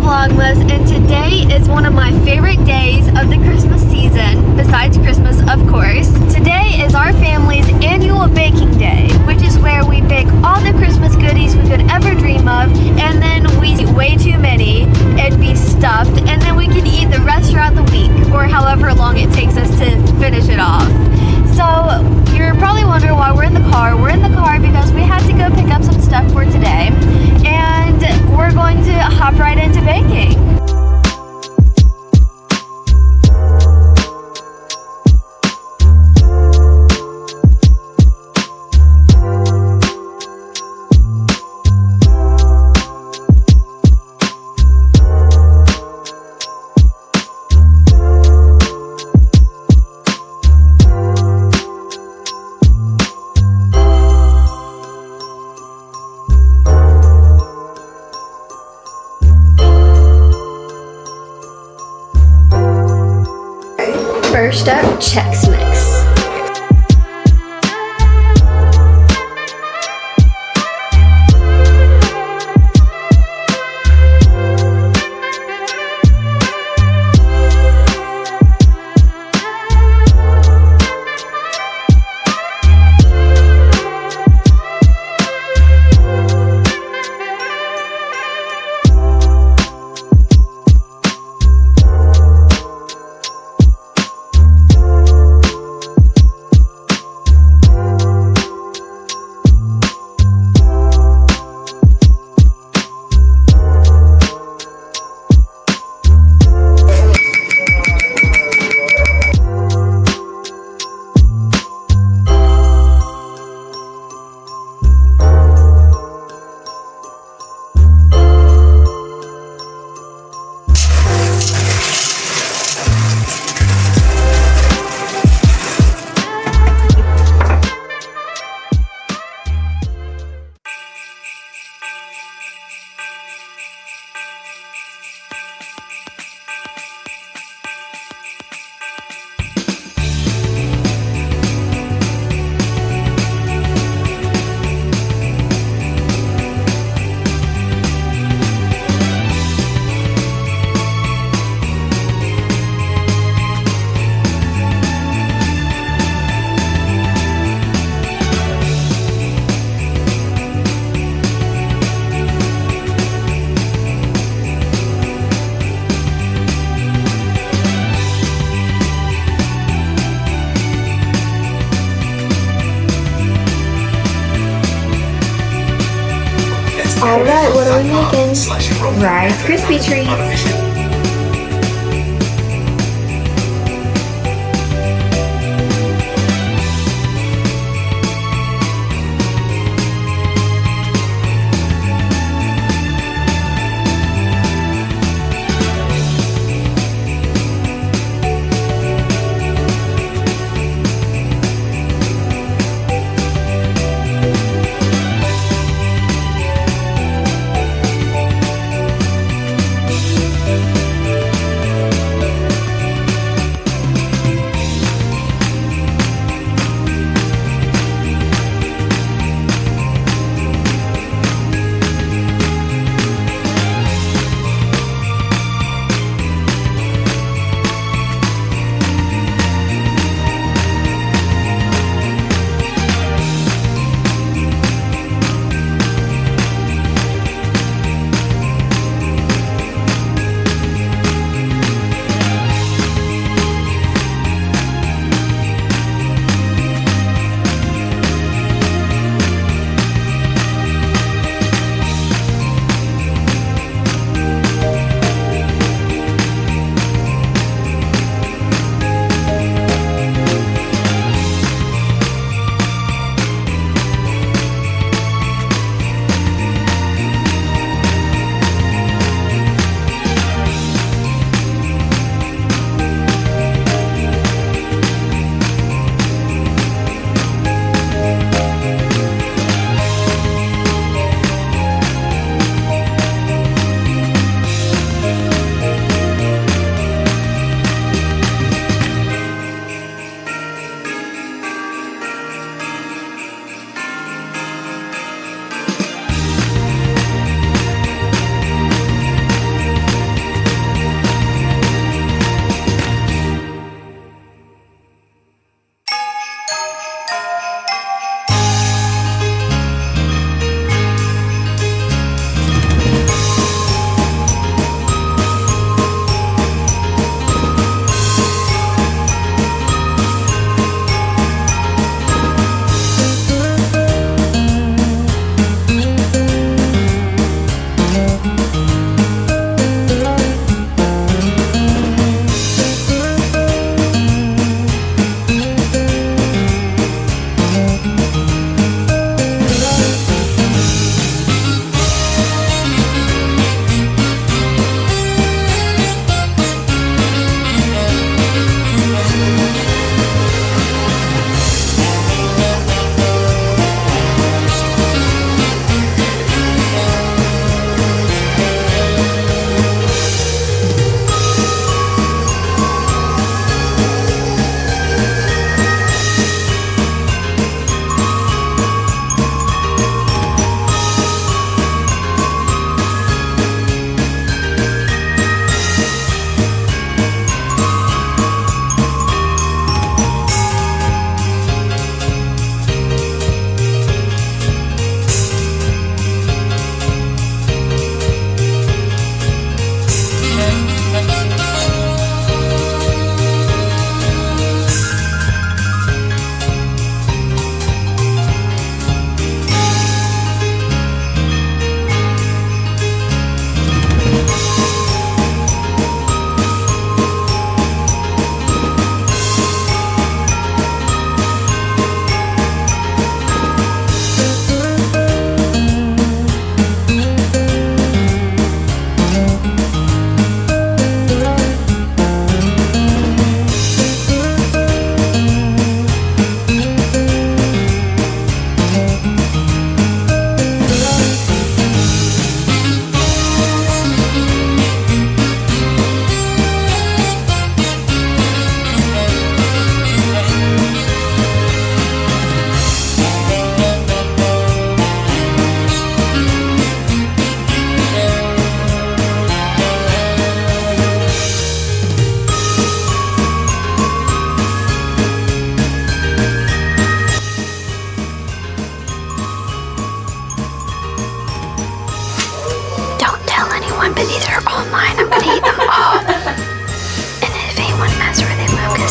Vlogmas, and today is one of my favorite days of the Christmas season, besides Christmas, of course. Today is our family's annual baking day, which is where we bake all the Christmas goodies we could ever dream of, and then we eat way too many and be stuffed, and then we can eat the rest throughout the week, or however long it takes us to finish it off. So, you're probably wondering why we're in the car. We're in the car because we had to go pick up some stuff for today, and we're going to hop right into baking. First up, Chex Mix. Alright, what are we making? Rice Krispie treats.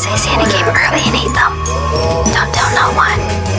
say Santa came early and ate them. Don't tell no one.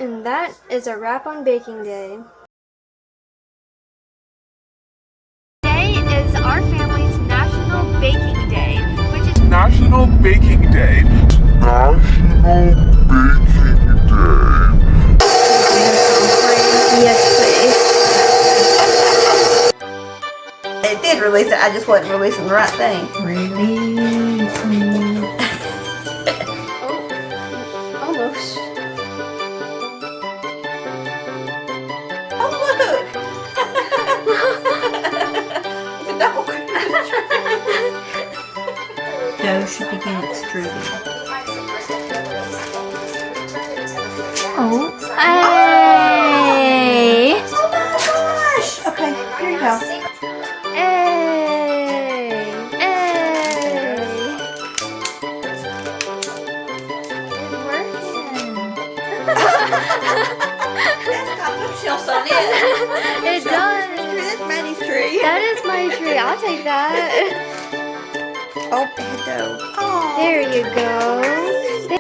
And that is a wrap on baking day. Today is our family's National Baking Day, which is National Baking Day. National Baking Day. yes, please. It did release it, I just wasn't releasing the right thing. Releasing. Oh, almost. Oh, look! It's a double dough should begin extruding. Oh, hey! Oh my gosh! Okay, here you go. Hey! Hey! It's working. That's got bookshelves on it. It does. That's Maddie's tree. That is my tree. I'll take that. Oh, hello. Oh, There you go.